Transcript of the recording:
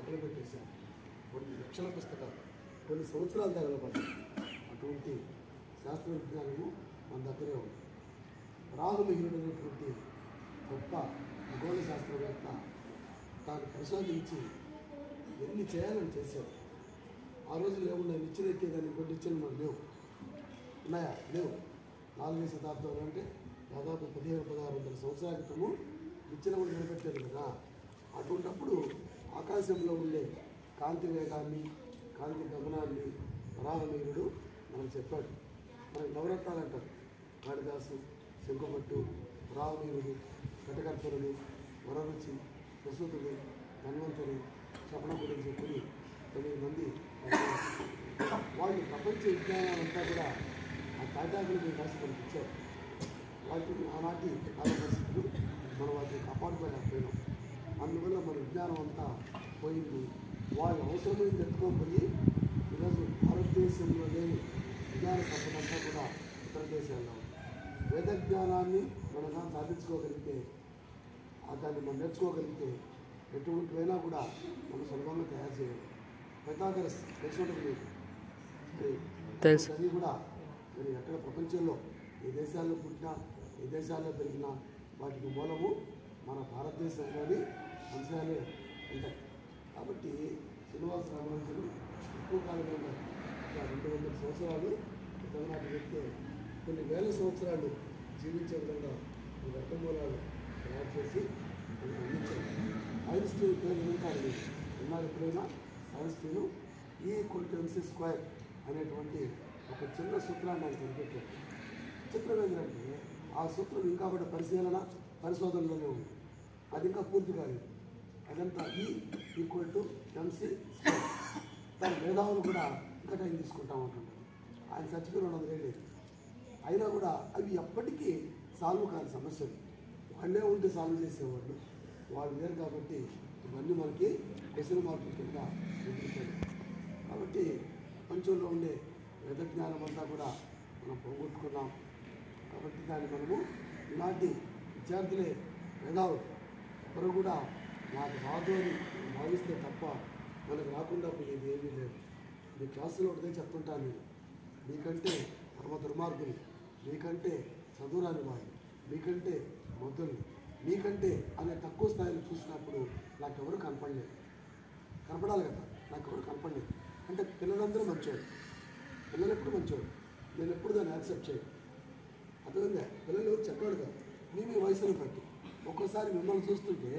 పక్కన పెట్టేశారు. కొన్ని లక్షల పుస్తకాలు కొన్ని సంవత్సరాలు తగలబడ్డాయి. అటువంటి శాస్త్ర విజ్ఞానము మన దగ్గరే ఉంది. రాహులహిరుడు అనేటువంటి గొప్ప ఖగోళ శాస్త్రవేత్త తాను పరిశోధించి ఎన్ని చేయాలని చేశారు. ఆ రోజులు ఏమున్నాయి, నిచ్చెన ఎక్కేదాన్ని కొన్ని నిచ్చెనలు మనకు లేవు. ఉన్నాయా? లేవు. 4వ శతాబ్దంలో అంటే దాదాపు 1500-1600 సంవత్సరాల క్రితము నిచ్చెన కూడా కనిపెట్టారు కదా. అటువంటప్పుడు ఆకాశంలో ఉండే కాంతి వేగాన్ని, కాంతి గమనాన్ని వరాహమిహిరుడు మనకు చెప్పాడు. మనకు నవరత్నాలు అంటారు. కాళిదాసు, శంకుపట్టు, వరాహమిహిరుడు, ఘటకర్పరులు, వరరుచి, ప్రసూతుడు, ధన్వంతరి చెప్పడం గురించి చెప్పి 9 మంది వాళ్ళు ప్రపంచ విజ్ఞానాలంతా కూడా ఆ తాటాకులు మీద రాసి మనకి ఇచ్చారు. వాటిని ఆనాటి కాల పరిస్థితులు మనం వాటిని కాపాడుకోలేకపోయినాం. అందువల్ల మన విజ్ఞానం అంతా పోయింది. వాళ్ళు అవసరమైంది ఎత్తుకొని పోయి ఈరోజు భారతదేశంలో లేని విజ్ఞాన సంపద అంతా కూడా ఇతర దేశాల్లో వేద జ్ఞానాన్ని మనం సాధించుకోగలిగితే, దాన్ని మనం నేర్చుకోగలిగితే ఎటువంటివైనా కూడా మనం సులభంగా తయారు చేయాలి. పైథాగరస్ తెలిసినట్టు అది కూడా మరి ఎక్కడ ప్రపంచంలో ఏ దేశాల్లో పుట్టినా ఏ దేశాల్లో పెరిగినా వాటికి మూలము మన భారతదేశంలోని అంశాలే ఉంటాయి. కాబట్టి శ్రీనివాస రామానుజులు ఎక్కువ కాలంగా 200 సంవత్సరాలు తమిళనాటి వ్యక్తి కొన్ని వేల సంవత్సరాలు జీవించే విధంగా ఈ వర్గమూలాలు తయారు చేసి మనకు అందించారు. ఐన్స్టీన్ పేరు వింటారు, ఉన్నారు ఎప్పుడైనా. ఐన్స్టీన్ E=mc² అనేటువంటి ఒక చిన్న సూత్రాన్ని ఆయన కనిపెట్టారు. చిత్రం ఏంటంటే ఆ సూత్రం ఇంకా కూడా పరిశోధనలోనే ఉంది. అది ఇంకా పూర్తి కాలేదు. అదంతా E=mc². దాని మేధావులు కూడా ఇంకా టైం తీసుకుంటా ఉంటుంటారు. ఆయన చచ్చిపోయి 200 ఏళ్ళు అయినా కూడా అవి ఎప్పటికీ సాల్వ్ కాని సమస్యలు. వాళ్ళే ఉంటే సాల్వ్ చేసేవాళ్ళు, వాళ్ళు లేరు. కాబట్టి ఇవన్నీ మనకి క్వశ్చన్ మార్కుల కింద ఎదుగుతాయి. కాబట్టి ప్రపంచంలో ఉండే వేద జ్ఞానం అంతా కూడా మనం పోగొట్టుకున్నాం. కాబట్టి దాన్ని మనము ఇలాంటి విద్యార్థులే మేధావులు ఎవరు కూడా నాకు రాదు అని భావిస్తే తప్ప మనకు రాకుండా పోయేది ఏమీ లేదు. మీ క్లాసులో ఒకటే చెప్తుంటాను నేను, మీకంటే పరమ దుర్మార్గులు, మీకంటే చదువురాని వాళ్ళు, మీకంటే మొద్దులు, మీకంటే అనే తక్కువ స్థాయిలో చూసినప్పుడు నాకెవరు కనపడలేదు. కనపడాలి కదా, నాకెవరు కనపడలేదు అంటే పిల్లలందరూ మంచోడు, పిల్లలు ఎప్పుడు మంచోడు. నేను ఎప్పుడు దాన్ని యాక్సెప్ట్ చేయను. అర్థమైందా? పిల్లలు చెడ్డోడు కాదు. మీ వయసును బట్టి ఒక్కోసారి మిమ్మల్ని చూస్తుంటే